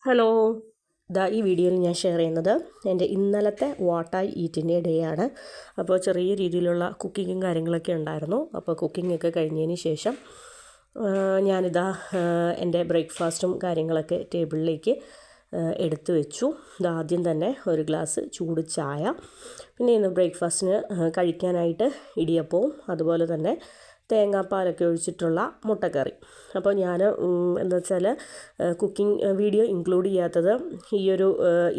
Hello, ഈ വീഡിയോയിൽ ഞാൻ ഷെയർ ചെയ്യുന്നത് എൻ്റെ ഇന്നലത്തെ വാട്ട് ഐ ഈറ്റിൻ്റെ ഡേ ആണ്. അപ്പോൾ ചെറിയ രീതിയിലുള്ള കുക്കിങ്ങും കാര്യങ്ങളൊക്കെ ഉണ്ടായിരുന്നു. അപ്പോൾ കുക്കിങ്ങൊക്കെ കഴിഞ്ഞതിന് ശേഷം ഞാനിതാ എൻ്റെ ബ്രേക്ക്ഫാസ്റ്റും കാര്യങ്ങളൊക്കെ ടേബിളിലേക്ക് എടുത്തു വെച്ചു. ആദ്യം തന്നെ ഒരു ഗ്ലാസ് ചൂട് ചായ, പിന്നെ ഇന്ന് ബ്രേക്ക്ഫാസ്റ്റിന് കഴിക്കാനായിട്ട് ഇടിയപ്പവും അതുപോലെ തന്നെ തേങ്ങാപ്പാലൊക്കെ ഒഴിച്ചിട്ടുള്ള മുട്ടക്കറി. അപ്പോൾ ഞാൻ എന്താ വെച്ചാൽ കുക്കിംഗ് വീഡിയോ ഇൻക്ലൂഡ് ചെയ്യാത്തത്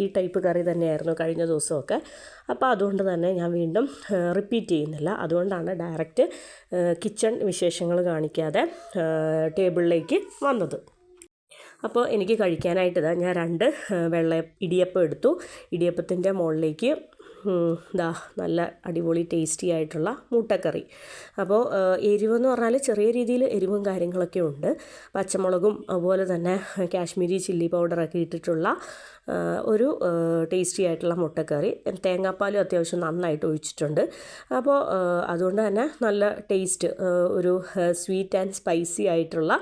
ഈ ടൈപ്പ് കറി തന്നെയായിരുന്നു കഴിഞ്ഞ ദിവസമൊക്കെ. അപ്പോൾ അതുകൊണ്ട് തന്നെ ഞാൻ വീണ്ടും റിപ്പീറ്റ് ചെയ്യുന്നില്ല. അതുകൊണ്ടാണ് ഡയറക്റ്റ് കിച്ചൺ വിശേഷങ്ങൾ കാണിക്കാതെ ടേബിളിലേക്ക് വന്നത്. അപ്പോൾ എനിക്ക് കഴിക്കാനായിട്ട് ഞാൻ 2 ഇടിയപ്പം എടുത്തു. ഇടിയപ്പത്തിൻ്റെ മുകളിലേക്ക് നല്ല അടിപൊളി ടേസ്റ്റി ആയിട്ടുള്ള മുട്ടക്കറി. അപ്പോൾ എരിവെന്ന് പറഞ്ഞാൽ ചെറിയ രീതിയിൽ എരിവും കാര്യങ്ങളൊക്കെ ഉണ്ട്. പച്ചമുളകും അതുപോലെ തന്നെ കാശ്മീരി ചില്ലി പൗഡറൊക്കെ ഇട്ടിട്ടുള്ള ഒരു ടേസ്റ്റി ആയിട്ടുള്ള മുട്ടക്കറി. തേങ്ങാപ്പാലും അത്യാവശ്യം നന്നായിട്ട് ഒഴിച്ചിട്ടുണ്ട്. അപ്പോൾ അതുകൊണ്ട് തന്നെ നല്ല ടേസ്റ്റ്, ഒരു സ്വീറ്റ് ആൻഡ് സ്പൈസി ആയിട്ടുള്ള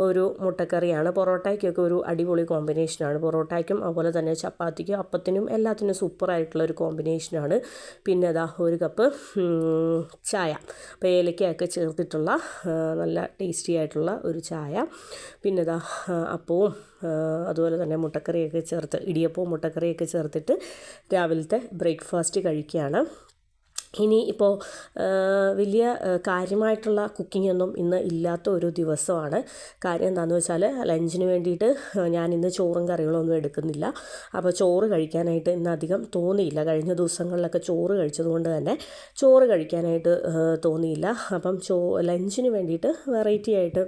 ഒരു മുട്ടക്കറിയാണ്. പൊറോട്ടയ്ക്കൊക്കെ ഒരു അടിപൊളി കോമ്പിനേഷനാണ്. പൊറോട്ടയ്ക്കും അതുപോലെ തന്നെ ചപ്പാത്തിക്കും അപ്പത്തിനും എല്ലാത്തിനും സൂപ്പറായിട്ടുള്ള ഒരു കോമ്പിനേഷനാണ്. പിന്നെ ഒരു കപ്പ് ചായ, അപ്പോൾ ഏലക്കയൊക്കെ ചേർത്തിട്ടുള്ള നല്ല ടേസ്റ്റി ആയിട്ടുള്ള ഒരു ചായ. പിന്നെ അപ്പവും അതുപോലെ തന്നെ മുട്ടക്കറിയൊക്കെ ചേർത്ത്, ഇടിയപ്പവും മുട്ടക്കറിയൊക്കെ ചേർത്തിട്ട് രാവിലത്തെ ബ്രേക്ക്ഫാസ്റ്റ് കഴിക്കുകയാണ്. ഇനി ഇപ്പോൾ വലിയ കാര്യമായിട്ടുള്ള കുക്കിങ്ങൊന്നും ഇന്ന് ഇല്ലാത്ത ഒരു ദിവസമാണ്. കാര്യം എന്താണെന്ന് വെച്ചാൽ ലഞ്ചിന് വേണ്ടിയിട്ട് ഞാൻ ഇന്ന് ചോറും കറികളൊന്നും എടുക്കുന്നില്ല. അപ്പോൾ ചോറ് കഴിക്കാനായിട്ട് ഇന്ന് അധികം തോന്നിയില്ല. കഴിഞ്ഞ ദിവസങ്ങളിലൊക്കെ ചോറ് കഴിച്ചതുകൊണ്ട് തന്നെ ചോറ് കഴിക്കാനായിട്ട് തോന്നിയില്ല. അപ്പം ലഞ്ചിന് വേണ്ടിയിട്ട് വെറൈറ്റി ആയിട്ട്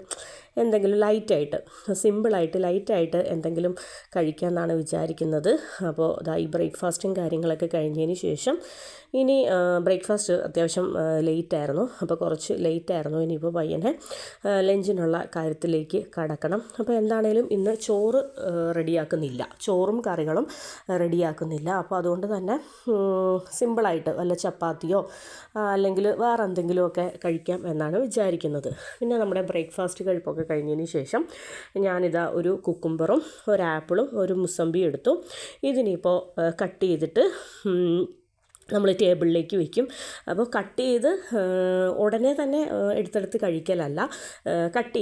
എന്തെങ്കിലും ലൈറ്റായിട്ട്, സിമ്പിളായിട്ട് ലൈറ്റായിട്ട് എന്തെങ്കിലും കഴിക്കാമെന്നാണ് വിചാരിക്കുന്നത്. അപ്പോൾ ഈ ബ്രേക്ക്ഫാസ്റ്റും കാര്യങ്ങളൊക്കെ കഴിഞ്ഞതിന് ശേഷം ഇനി ബ്രേക്ക്ഫാസ്റ്റ് അത്യാവശ്യം ലേറ്റായിരുന്നു. അപ്പോൾ കുറച്ച് ലേറ്റായിരുന്നു. ഇനിയിപ്പോൾ പയ്യനെ ലഞ്ചിനുള്ള കാര്യത്തിലേക്ക് കടക്കണം. അപ്പോൾ എന്താണേലും ഇന്ന് ചോറ് റെഡിയാക്കുന്നില്ല, ചോറും കറികളും റെഡിയാക്കുന്നില്ല. അപ്പോൾ അതുകൊണ്ട് തന്നെ സിമ്പിളായിട്ട് വല്ല ചപ്പാത്തിയോ അല്ലെങ്കിൽ വേറെ എന്തെങ്കിലുമൊക്കെ കഴിക്കാം എന്നാണ് വിചാരിക്കുന്നത്. പിന്നെ നമ്മുടെ ബ്രേക്ക്ഫാസ്റ്റ് കഴിപ്പൊക്കെ കഴിഞ്ഞതിന് ശേഷം ഒരു കുക്കുംബറും ഒരു ആപ്പിളും ഒരു മുസമ്പി എടുത്തു. ഇതിനിപ്പോൾ കട്ട് ചെയ്തിട്ട് നമ്മൾ ടേബിളിലേക്ക് വയ്ക്കും. അപ്പോൾ കട്ട് ചെയ്ത് ഉടനെ തന്നെ എടുത്തെടുത്ത് കഴിക്കലല്ല, കട്ട്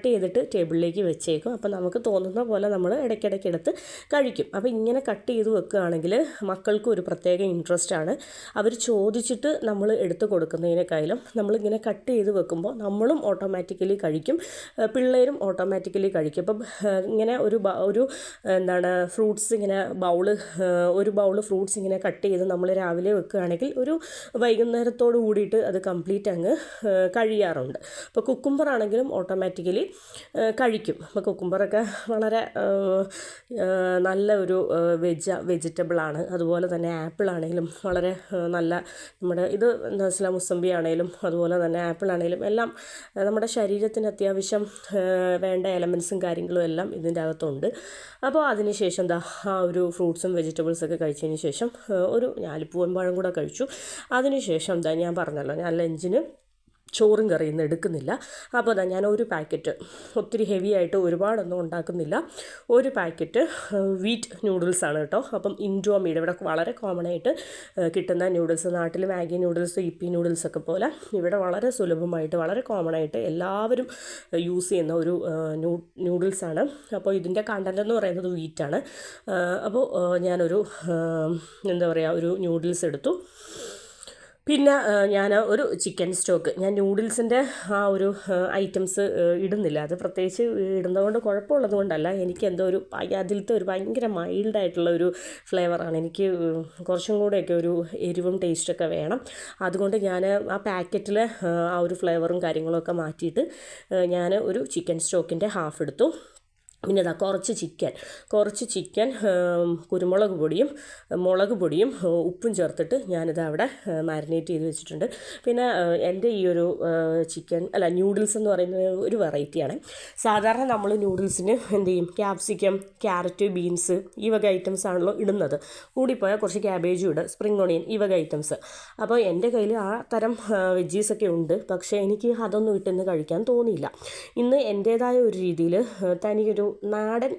ചെയ്തിട്ട് ടേബിളിലേക്ക് വെച്ചേക്കും. അപ്പോൾ നമുക്ക് തോന്നുന്ന പോലെ നമ്മൾ ഇടയ്ക്കിടയ്ക്ക് എടുത്ത് കഴിക്കും. അപ്പോൾ ഇങ്ങനെ കട്ട് ചെയ്ത് വെക്കുകയാണെങ്കിൽ മക്കൾക്കും ഒരു പ്രത്യേക ഇൻട്രസ്റ്റാണ്. അവർ ചോദിച്ചിട്ട് നമ്മൾ എടുത്ത് കൊടുക്കുന്നതിനേക്കാളും നമ്മളിങ്ങനെ കട്ട് ചെയ്ത് വെക്കുമ്പോൾ നമ്മളും ഓട്ടോമാറ്റിക്കലി കഴിക്കും, പിള്ളേരും ഓട്ടോമാറ്റിക്കലി കഴിക്കും. അപ്പം ഇങ്ങനെ ഒരു ഫ്രൂട്ട്സ് ഇങ്ങനെ ഒരു ബൗള് ഫ്രൂട്ട്സ് ഇങ്ങനെ കട്ട് ചെയ്ത് നമ്മൾ രാവിലെ വെക്കുകയാണെങ്കിൽ ഒരു വൈകുന്നേരത്തോട് കൂടിയിട്ട് അത് കംപ്ലീറ്റ് അങ്ങ് കഴിയാറുണ്ട്. അപ്പോൾ കുക്കുംബർ ആണെങ്കിലും ഓട്ടോമാറ്റിക്കലി കഴിക്കും. അപ്പോൾ കുക്കുംബറൊക്കെ വളരെ നല്ല ഒരു വെജിറ്റബിളാണ്. അതുപോലെ തന്നെ ആപ്പിൾ ആണെങ്കിലും വളരെ നല്ല, നമ്മുടെ ഇത് എന്താ വെച്ചാൽ മുസമ്പി ആണെങ്കിലും അതുപോലെ തന്നെ ആപ്പിൾ ആണെങ്കിലും എല്ലാം നമ്മുടെ ശരീരത്തിന് അത്യാവശ്യം വേണ്ട എലമെൻസും കാര്യങ്ങളും എല്ലാം ഇതിൻ്റെ അകത്തുണ്ട്. അപ്പോൾ അതിനുശേഷം ഒരു ഫ്രൂട്ട്സും വെജിറ്റബിൾസൊക്കെ കഴിച്ചതിന് ശേഷം ഒരു 4 പൂവൻപഴം കൂടെ കഴിച്ചു. അതിനുശേഷം ഞാൻ പറഞ്ഞല്ലോ, ഞാൻ ലഞ്ചിന് ചോറും കറിയൊന്നും എടുക്കുന്നില്ല. അപ്പോൾ ഞാൻ ഒരു പാക്കറ്റ്, ഒത്തിരി ഹെവി ആയിട്ട് ഒരുപാടൊന്നും ഉണ്ടാക്കുന്നില്ല, ഒരു പാക്കറ്റ് വീറ്റ് നൂഡിൽസാണ് കേട്ടോ. അപ്പം ഇൻഡോമിയുടെ ഇവിടെ വളരെ കോമൺ ആയിട്ട് കിട്ടുന്ന നൂഡിൽസ്, നാട്ടിൽ മാഗി നൂഡിൽസ്, ഇപ്പി നൂഡിൽസൊക്കെ പോലെ ഇവിടെ വളരെ സുലഭമായിട്ട് വളരെ കോമൺ ആയിട്ട് എല്ലാവരും യൂസ് ചെയ്യുന്ന ഒരു നൂഡിൽസാണ്. അപ്പോൾ ഇതിൻ്റെ കണ്ടൻ്റ് എന്ന് പറയുന്നത് വീറ്റാണ്. അപ്പോൾ ഞാനൊരു ഒരു നൂഡിൽസ് എടുത്തു. പിന്നെ ഞാൻ ഒരു ചിക്കൻ സ്റ്റോക്ക്, ഞാൻ നൂഡിൽസിൻ്റെ ഒരു ഐറ്റംസ് ഇടുന്നില്ല. അത് പ്രത്യേകിച്ച് ഇടുന്നതുകൊണ്ട് കുഴപ്പമുള്ളത് കൊണ്ടല്ല, എനിക്ക് അതിലത്തെ ഒരു ഭയങ്കര മൈൽഡായിട്ടുള്ള ഒരു ഫ്ലേവറാണ്. എനിക്ക് കുറച്ചും കൂടെയൊക്കെ ഒരു എരിവും ടേസ്റ്റൊക്കെ വേണം. അതുകൊണ്ട് ഞാൻ ആ പാക്കറ്റിലെ ആ ഒരു ഫ്ലേവറും കാര്യങ്ങളൊക്കെ മാറ്റിയിട്ട് ഞാൻ ഒരു ചിക്കൻ സ്റ്റോക്കിൻ്റെ ഹാഫ് എടുത്തു. പിന്നെ കുറച്ച് ചിക്കൻ കുരുമുളക് പൊടിയും മുളക് പൊടിയും ഉപ്പും ചേർത്തിട്ട് അവിടെ മാരിനേറ്റ് ചെയ്ത് വെച്ചിട്ടുണ്ട്. പിന്നെ എൻ്റെ ഈ ഒരു നൂഡിൽസ് എന്ന് പറയുന്നത് ഒരു വെറൈറ്റിയാണ്. സാധാരണ നമ്മൾ നൂഡിൽസിന് എന്ത് ചെയ്യും, ക്യാപ്സിക്കം, ക്യാരറ്റ്, ബീൻസ് ഈ വക ഐറ്റംസ് ആണല്ലോ ഇടുന്നത്. കൂടിപ്പോയാൽ കുറച്ച് ക്യാബേജും ഇടും, സ്പ്രിംഗ് ഓണിയൻ ഈ വക ഐറ്റംസ്. അപ്പോൾ എൻ്റെ കയ്യിൽ ആ തരം വെജീസൊക്കെ ഉണ്ട്. പക്ഷേ എനിക്ക് അതൊന്നും ഇട്ടിന്ന് കഴിക്കാൻ തോന്നിയില്ല. ഇന്ന് എൻ്റേതായ ഒരു രീതിയിൽ തനിയൊരു നാടൻ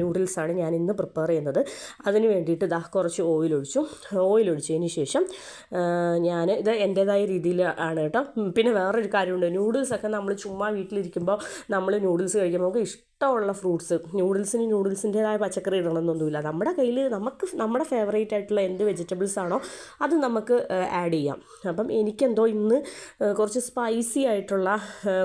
നൂഡിൽസാണ് ഞാൻ ഇന്ന് പ്രിപ്പയർ ചെയ്യുന്നത്. അതിന് വേണ്ടിയിട്ട് കുറച്ച് ഓയിലൊഴിച്ചതിന് ശേഷം ഇത് എൻ്റേതായ രീതിയിൽ ആണ് കേട്ടോ. പിന്നെ വേറൊരു കാര്യമുണ്ട്, നൂഡിൽസൊക്കെ നമ്മൾ ചുമ്മാ വീട്ടിലിരിക്കുമ്പോൾ നമ്മൾ നൂഡിൽസ് കഴിക്കുമ്പോൾ നമുക്ക് ഇഷ്ടമുള്ള ഫ്രൂട്ട്സ്, നൂഡിൽസിൻ്റേതായ പച്ചക്കറി ഇടണമെന്നൊന്നുമില്ല. നമ്മുടെ കയ്യിൽ നമ്മുടെ ഫേവറേറ്റ് ആയിട്ടുള്ള എന്ത് വെജിറ്റബിൾസ് ആണോ അത് നമുക്ക് ആഡ് ചെയ്യാം. അപ്പം എനിക്കെന്തോ ഇന്ന് കുറച്ച് സ്പൈസി ആയിട്ടുള്ള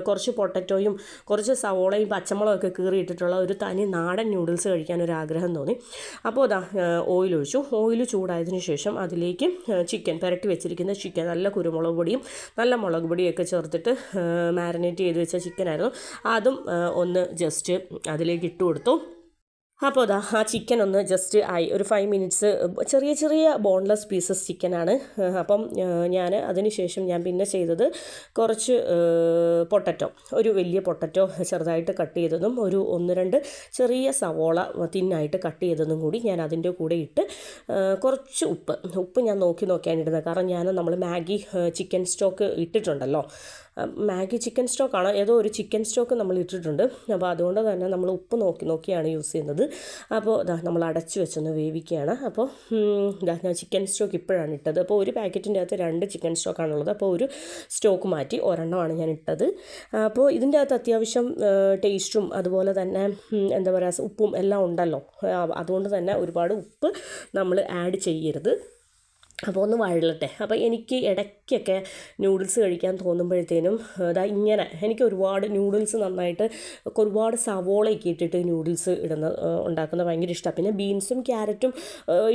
കുറച്ച് പൊട്ടറ്റോയും കുറച്ച് സവോളയും പച്ചമുളകൊക്കെ കീറിയിട്ടിട്ടുള്ള ഒരു തനി നാടൻ നൂഡിൽസ് കഴിക്കാൻ ഒരു ആഗ്രഹം തോന്നി. അപ്പോൾ ഓയിൽ ചൂടായതിനു ശേഷം അതിലേക്ക് പുരട്ടി വെച്ചിരിക്കുന്ന ചിക്കൻ, നല്ല കുരുമുളക് പൊടിയും നല്ല മുളക് പൊടിയൊക്കെ ചേർത്തിട്ട് മാരിനേറ്റ് ചെയ്ത് വെച്ച ചിക്കനായിരുന്നു. അതും ഒന്ന് ജസ്റ്റ് അതിലേക്ക് ഇട്ട് കൊടുത്തു. അപ്പോൾ ആ ചിക്കൻ ഒന്ന് ജസ്റ്റ് ആയി ഒരു 5 മിനിറ്റ്സ്. ചെറിയ ബോൺലെസ് പീസസ് ചിക്കനാണ്. അപ്പം അതിന് ശേഷം ഞാൻ പിന്നെ ചെയ്തത് കുറച്ച് പൊട്ടറ്റോ, ഒരു വലിയ പൊട്ടറ്റോ ചെറുതായിട്ട് കട്ട് ചെയ്തതും ഒരു 1-2 ചെറിയ സവോള തിന്നായിട്ട് കട്ട് ചെയ്തതും കൂടി ഞാൻ അതിൻ്റെ കൂടെ ഇട്ട് കുറച്ച് ഉപ്പ് ഞാൻ നോക്കിയാണ് ഇടുന്നത്. കാരണം നമ്മൾ മാഗി ചിക്കൻ സ്റ്റോക്ക് ഇട്ടിട്ടുണ്ടല്ലോ, മാഗി ചിക്കൻ സ്റ്റോക്കാണ്, ഏതോ ഒരു ചിക്കൻ സ്റ്റോക്ക് നമ്മൾ ഇട്ടിട്ടുണ്ട്. അപ്പോൾ അതുകൊണ്ട് തന്നെ നമ്മൾ ഉപ്പ് നോക്കിയാണ് യൂസ് ചെയ്യുന്നത്. അപ്പോൾ നമ്മൾ അടച്ചു വെച്ചൊന്ന് വേവിക്കുകയാണ്. അപ്പോൾ ഞാൻ ചിക്കൻ സ്റ്റോക്ക് ഇപ്പോഴാണ് ഇട്ടത്. അപ്പോൾ ഒരു പാക്കറ്റിൻ്റെ അകത്ത് 2 ചിക്കൻ സ്റ്റോക്കാണുള്ളത്. അപ്പോൾ ഒരു സ്റ്റോക്ക് മാറ്റി ഒരെണ്ണമാണ് ഞാൻ ഇട്ടത്. അപ്പോൾ ഇതിൻ്റെ അകത്ത് അത്യാവശ്യം ടേസ്റ്റും അതുപോലെ തന്നെ എന്താ പറയുക ഉപ്പും എല്ലാം ഉണ്ടല്ലോ. അതുകൊണ്ട് തന്നെ ഒരുപാട് ഉപ്പ് നമ്മൾ ആഡ് ചെയ്യരുത്. അപ്പോൾ ഒന്ന് വഴലട്ടെ. അപ്പോൾ എനിക്ക് ഇടയ്ക്കൊക്കെ നൂഡിൽസ് കഴിക്കാൻ തോന്നുമ്പോഴത്തേനും ഇങ്ങനെ എനിക്ക് ഒരുപാട് നൂഡിൽസ് നന്നായിട്ട് ഒരുപാട് സവോളയൊക്കെ ഇട്ടിട്ട് നൂഡിൽസ് ഉണ്ടാക്കുന്നത് ഭയങ്കര ഇഷ്ടമാണ്. പിന്നെ ബീൻസും ക്യാരറ്റും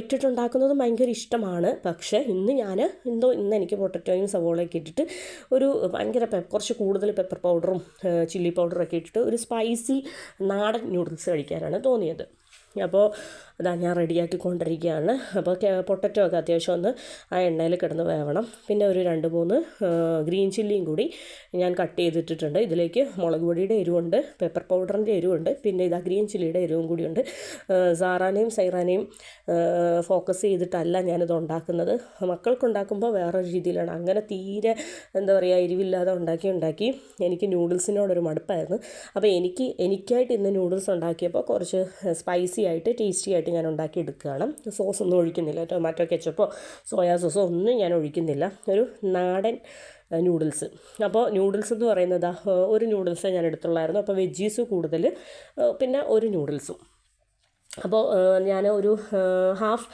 ഇട്ടിട്ടുണ്ടാക്കുന്നതും ഭയങ്കര ഇഷ്ടമാണ്. പക്ഷേ ഇന്ന് എനിക്ക് പൊട്ടറ്റോയും സവോളയൊക്കെ ഇട്ടിട്ട് ഒരു ഭയങ്കര കുറച്ച് കൂടുതൽ പെപ്പർ പൗഡറും ചില്ലി പൗഡറൊക്കെ ഇട്ടിട്ട് ഒരു സ്പൈസി നാടൻ നൂഡിൽസ് കഴിക്കാനാണ് തോന്നിയത്. അപ്പോൾ ഞാൻ റെഡിയാക്കിക്കൊണ്ടിരിക്കുകയാണ്. അപ്പോൾ പൊട്ടറ്റോ ഒക്കെ അത്യാവശ്യം ഒന്ന് ആ എണ്ണയിൽ കിടന്ന് വേവണം. പിന്നെ ഒരു 2-3 ഗ്രീൻ ചില്ലിയും കൂടി ഞാൻ കട്ട് ചെയ്തിട്ടിട്ടുണ്ട്. ഇതിലേക്ക് മുളക് പൊടിയുടെ എരിവുണ്ട്, പെപ്പർ പൗഡറിൻ്റെ എരിവുണ്ട്, പിന്നെ ഗ്രീൻ ചില്ലിയുടെ എരിവും കൂടിയുണ്ട്. സാറാനെയും സൈറാനെയും ഫോക്കസ് ചെയ്തിട്ടല്ല ഞാനിത് ഉണ്ടാക്കുന്നത്. മക്കൾക്കുണ്ടാക്കുമ്പോൾ വേറൊരു രീതിയിലാണ്. അങ്ങനെ തീരെ എന്താ പറയുക എരിവില്ലാതെ ഉണ്ടാക്കി എനിക്ക് നൂഡിൽസിനോടൊരു മടുപ്പായിരുന്നു. അപ്പോൾ എനിക്കായിട്ട് ഇന്ന് നൂഡിൽസ് ഉണ്ടാക്കിയപ്പോൾ കുറച്ച് സ്പൈസി ആയിട്ട് ടേസ്റ്റി ആയിട്ട് ഞാൻ ഉണ്ടാക്കി എടുക്കുകയാണ്. സോസൊന്നും ഒഴിക്കുന്നില്ല, ടൊമാറ്റോ കെച്ചപ്പോ സോയാ സോസോ ഒന്നും ഞാൻ ഒഴിക്കുന്നില്ല. ഒരു നാടൻ നൂഡിൽസ്. അപ്പോൾ നൂഡിൽസ് എന്ന് പറയുന്നത് ഒരു നൂഡിൽസേ ഞാൻ എടുത്തുള്ളായിരുന്നു. അപ്പോൾ വെജീസ് കൂടുതൽ, പിന്നെ ഒരു നൂഡിൽസും. അപ്പോൾ ഞാൻ ഒരു ഹാഫ്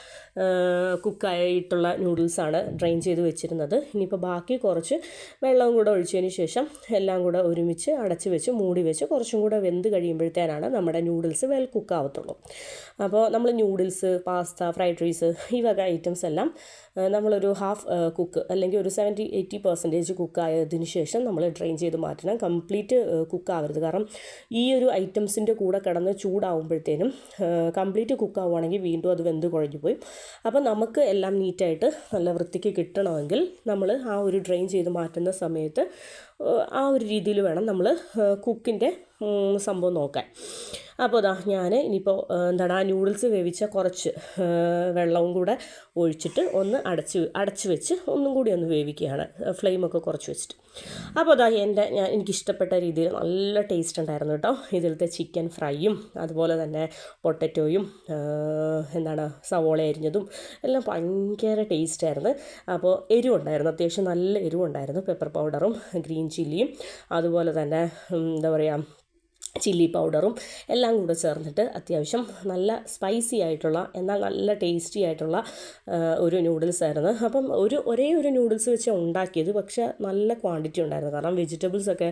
കുക്കായിട്ടുള്ള നൂഡിൽസാണ് ഡ്രെയിൻ ചെയ്ത് വെച്ചിരുന്നത്. ഇനിയിപ്പോൾ ബാക്കി കുറച്ച് വെള്ളവും കൂടെ ഒഴിച്ചതിന് ശേഷം എല്ലാം കൂടെ ഒരുമിച്ച് അടച്ച് വെച്ച് മൂടി വെച്ച് കുറച്ചും കൂടെ വെന്ത് കഴിയുമ്പോഴത്തേനാണ് നമ്മുടെ നൂഡിൽസ് വെൽ കുക്കാവത്തുള്ളൂ. അപ്പോൾ നമ്മൾ നൂഡിൽസ്, പാസ്ത, ഫ്രൈഡ് റൈസ് ഈ വക ഐറ്റംസ് എല്ലാം നമ്മളൊരു ഹാഫ് കുക്ക് അല്ലെങ്കിൽ ഒരു 70-80% കുക്കായതിന് ശേഷം നമ്മൾ ഡ്രെയിൻ ചെയ്ത് മാറ്റണം. കംപ്ലീറ്റ് കുക്കാവരുത്. കാരണം ഈ ഒരു ഐറ്റംസിൻ്റെ കൂടെ കിടന്ന് ചൂടാവുമ്പോഴത്തേനും കംപ്ലീറ്റ് കുക്കാവുകയാണെങ്കിൽ വീണ്ടും അത് വെന്ത് കുഴഞ്ഞു പോയി. അപ്പോൾ നമുക്ക് എല്ലാം നീറ്റായിട്ട് നല്ല വൃത്തിക്ക് കിട്ടണമെങ്കിൽ നമ്മൾ ആ ഒരു ഡ്രെയിൻ ചെയ്ത് മാറ്റുന്ന സമയത്ത് ആ ഒരു രീതിയിൽ വേണം നമ്മൾ കുക്കിൻ്റെ സംഭവം നോക്കാൻ. അപ്പോൾ ഞാൻ ഇനിയിപ്പോൾ ആ നൂഡിൽസ് വേവിച്ച കുറച്ച് വെള്ളവും കൂടെ ഒഴിച്ചിട്ട് ഒന്ന് അടച്ച് വെച്ച് ഒന്നും കൂടി ഒന്ന് വേവിക്കുകയാണ്, ഫ്ലെയിമൊക്കെ കുറച്ച് വെച്ചിട്ട്. അപ്പോൾ എനിക്കിഷ്ടപ്പെട്ട രീതിയിൽ നല്ല ടേസ്റ്റ് ഉണ്ടായിരുന്നു കേട്ടോ. ഇതിലത്തെ ചിക്കൻ ഫ്രൈയും അതുപോലെ തന്നെ പൊട്ടറ്റോയും സവോള അരിഞ്ഞതും എല്ലാം ഭയങ്കര ടേസ്റ്റായിരുന്നു. അപ്പോൾ എരിവുണ്ടായിരുന്നു, അത്യാവശ്യം നല്ല എരിവുണ്ടായിരുന്നു. പെപ്പർ പൗഡറും ഗ്രീൻ ചില്ലിയും അതുപോലെ തന്നെ എന്താ പറയുക ചില്ലി പൗഡറും എല്ലാം കൂടെ ചേർന്നിട്ട് അത്യാവശ്യം നല്ല സ്പൈസി ആയിട്ടുള്ള എന്നാൽ നല്ല ടേസ്റ്റി ആയിട്ടുള്ള ഒരു നൂഡിൽസ് ആയിരുന്നു. അപ്പം ഒരേ ഒരു നൂഡിൽസ് വെച്ച് ഉണ്ടാക്കിയത്, പക്ഷേ നല്ല ക്വാണ്ടിറ്റി ഉണ്ടായിരുന്നു. കാരണം വെജിറ്റബിൾസൊക്കെ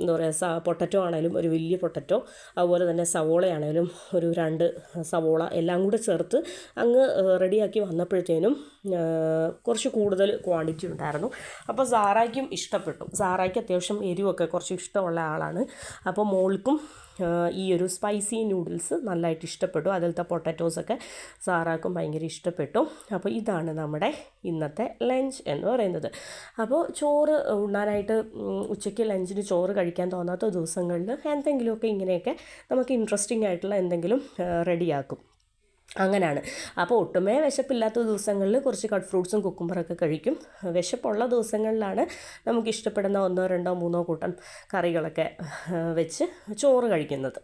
എന്താ പറയുക പൊട്ടറ്റോ ആണെങ്കിലും ഒരു വലിയ പൊട്ടറ്റോ, അതുപോലെ തന്നെ സവോളയാണെങ്കിലും ഒരു 2 സവോള എല്ലാം കൂടെ ചേർത്ത് അങ്ങ് റെഡിയാക്കി വന്നപ്പോഴത്തേനും കുറച്ച് കൂടുതൽ ക്വാണ്ടിറ്റി ഉണ്ടായിരുന്നു. അപ്പോൾ സാറായ്ക്കും ഇഷ്ടപ്പെട്ടു. സാറായ്ക്ക് അത്യാവശ്യം എരിവൊക്കെ കുറച്ച് ഇഷ്ടമുള്ള ആളാണ്. അപ്പോൾ മോൾക്കും ഈ ഒരു സ്പൈസി നൂഡിൽസ് നല്ലതായിട്ട് ഇഷ്ടപ്പെട്ടു. അതിലത്തെ പൊട്ടാറ്റോസൊക്കെ സാറാക്കും ഭയങ്കര ഇഷ്ടപ്പെട്ടു. അപ്പോൾ ഇതാണ് നമ്മുടെ ഇന്നത്തെ ലഞ്ച് എന്ന് പറയുന്നത്. അപ്പോൾ ചോറ് ഉണ്ണാനായിട്ട് ഉച്ചയ്ക്ക് ലഞ്ചിന് ചോറ് കഴിക്കാൻ തോന്നാത്ത ദിവസങ്ങളിൽ എന്തെങ്കിലുമൊക്കെ ഇങ്ങനെയൊക്കെ നമുക്ക് ഇൻട്രസ്റ്റിംഗ് ആയിട്ടുള്ള എന്തെങ്കിലും റെഡിയാക്കും. അങ്ങനെയാണ്. അപ്പോൾ ഒട്ടുമേ വിശപ്പില്ലാത്ത ദിവസങ്ങളിൽ കുറച്ച് കട്ട് ഫ്രൂട്ട്സും കുക്കുംബറൊക്കെ കഴിക്കും. വിശപ്പുള്ള ദിവസങ്ങളിലാണ് നമുക്കിഷ്ടപ്പെടുന്ന 1, 2, 3 കൂട്ടം കറികളൊക്കെ വെച്ച് ചോറ് കഴിക്കുന്നത്.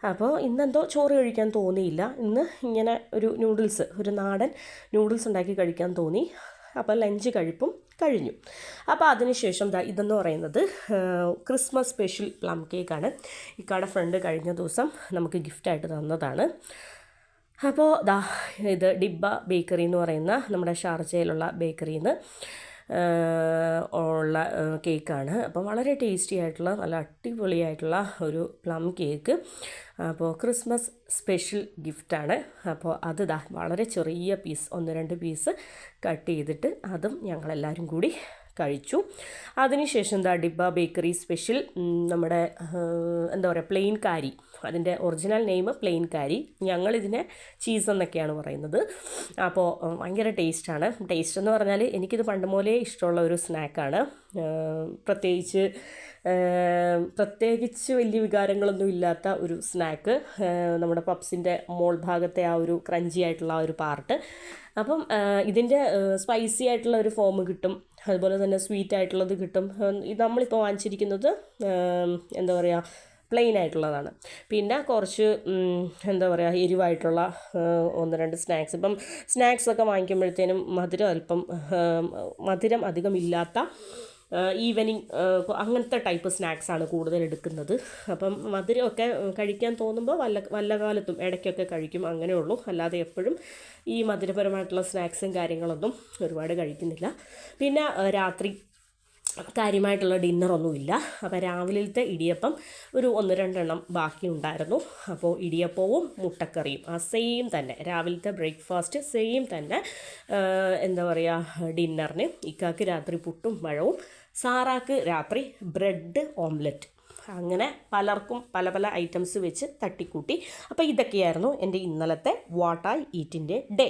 അപ്പോൾ ഇന്നെന്തോ ചോറ് കഴിക്കാൻ തോന്നിയില്ല. ഇന്ന് ഇങ്ങനെ ഒരു നാടൻ നൂഡിൽസ് ഉണ്ടാക്കി കഴിക്കാൻ തോന്നി. അപ്പോൾ ലഞ്ച് കഴിപ്പും കഴിഞ്ഞു. അപ്പോൾ അതിനുശേഷം ഇതെന്ന് പറയുന്നത് ക്രിസ്മസ് സ്പെഷ്യൽ പ്ലം കേക്കാണ്. ഇക്കാടെ ഫ്രണ്ട് കഴിഞ്ഞ ദിവസം നമുക്ക് ഗിഫ്റ്റായിട്ട് തന്നതാണ്. അപ്പോൾ ഇത് ഡിബ്ബ ബേക്കറി എന്ന് പറയുന്ന നമ്മുടെ ഷാർജയിലുള്ള ബേക്കറിയിൽ നിന്ന് ഉള്ള കേക്കാണ്. അപ്പോൾ വളരെ ടേസ്റ്റി ആയിട്ടുള്ള നല്ല അടിപൊളിയായിട്ടുള്ള ഒരു പ്ലം കേക്ക്. അപ്പോൾ ക്രിസ്മസ് സ്പെഷ്യൽ ഗിഫ്റ്റാണ്. അപ്പോൾ അത് വളരെ ചെറിയ പീസ് 1-2 പീസ് കട്ട് ചെയ്തിട്ട് അതും ഞങ്ങളെല്ലാവരും കൂടി കഴിച്ചു. അതിനുശേഷം ഡിബ്ബ ബേക്കറി സ്പെഷ്യൽ നമ്മുടെ പ്ലെയിൻ കാരി, അതിൻ്റെ ഒറിജിനൽ നെയിം പ്ലെയിൻ കാരി, ഞങ്ങളിതിനെ ചീസ് എന്നൊക്കെയാണ് പറയുന്നത്. അപ്പോൾ ഭയങ്കര ടേസ്റ്റാണ്. ടേസ്റ്റ് എന്ന് പറഞ്ഞാൽ എനിക്കിത് പണ്ട് മുതലേ ഇഷ്ടമുള്ള ഒരു സ്നാക്കാണ്. പ്രത്യേകിച്ച് വലിയ വികാരങ്ങളൊന്നും ഇല്ലാത്ത ഒരു സ്നാക്ക്. നമ്മുടെ പപ്സിൻ്റെ മോൾ ഭാഗത്തെ ആ ഒരു ക്രഞ്ചി ആയിട്ടുള്ള ആ ഒരു പാർട്ട്. അപ്പം ഇതിൻ്റെ സ്പൈസി ആയിട്ടുള്ള ഒരു ഫോം കിട്ടും, അതുപോലെ തന്നെ സ്വീറ്റ് ആയിട്ടുള്ളത് കിട്ടും. നമ്മളിപ്പോൾ വാങ്ങിച്ചിരിക്കുന്നത് പ്ലെയിൻ ആയിട്ടുള്ളതാണ്. പിന്നെ കുറച്ച് എരിവായിട്ടുള്ള 1-2 സ്നാക്സ്. ഇപ്പം സ്നാക്സൊക്കെ വാങ്ങിക്കുമ്പോഴത്തേനും മധുരം അധികം ഇല്ലാത്ത ഈവനിങ് അങ്ങനത്തെ ടൈപ്പ് സ്നാക്സാണ് കൂടുതൽ എടുക്കുന്നത്. അപ്പം മധുരമൊക്കെ കഴിക്കാൻ തോന്നുമ്പോൾ വല്ല കാലത്തും ഇടയ്ക്കൊക്കെ കഴിക്കും, അങ്ങനെയുള്ളൂ. അല്ലാതെ എപ്പോഴും ഈ മധുരപരമായിട്ടുള്ള സ്നാക്സും കാര്യങ്ങളൊന്നും ഒരുപാട് കഴിക്കുന്നില്ല. പിന്നെ രാത്രി കാര്യമായിട്ടുള്ള ഡിന്നറൊന്നുമില്ല. അപ്പോൾ രാവിലത്തെ ഇടിയപ്പം ഒരു 1-2 എണ്ണം ബാക്കി ഉണ്ടായിരുന്നു. അപ്പോൾ ഇടിയപ്പവും മുട്ടക്കറിയും സെയിം തന്നെ, രാവിലത്തെ ബ്രേക്ക്ഫാസ്റ്റ് സെയിം തന്നെ ഡിന്നറിന്. ഇക്കാക്ക് രാത്രി പുട്ടും പഴവും, സാറാക്ക് രാത്രി ബ്രെഡ് ഓംലെറ്റ്. അങ്ങനെ പലർക്കും പല ഐറ്റംസ് വെച്ച് തട്ടിക്കൂട്ടി. അപ്പോൾ ഇതൊക്കെയായിരുന്നു എൻ്റെ ഇന്നലത്തെ വാട്ട് ഐ ഈറ്റിൻ്റെ ഡേ.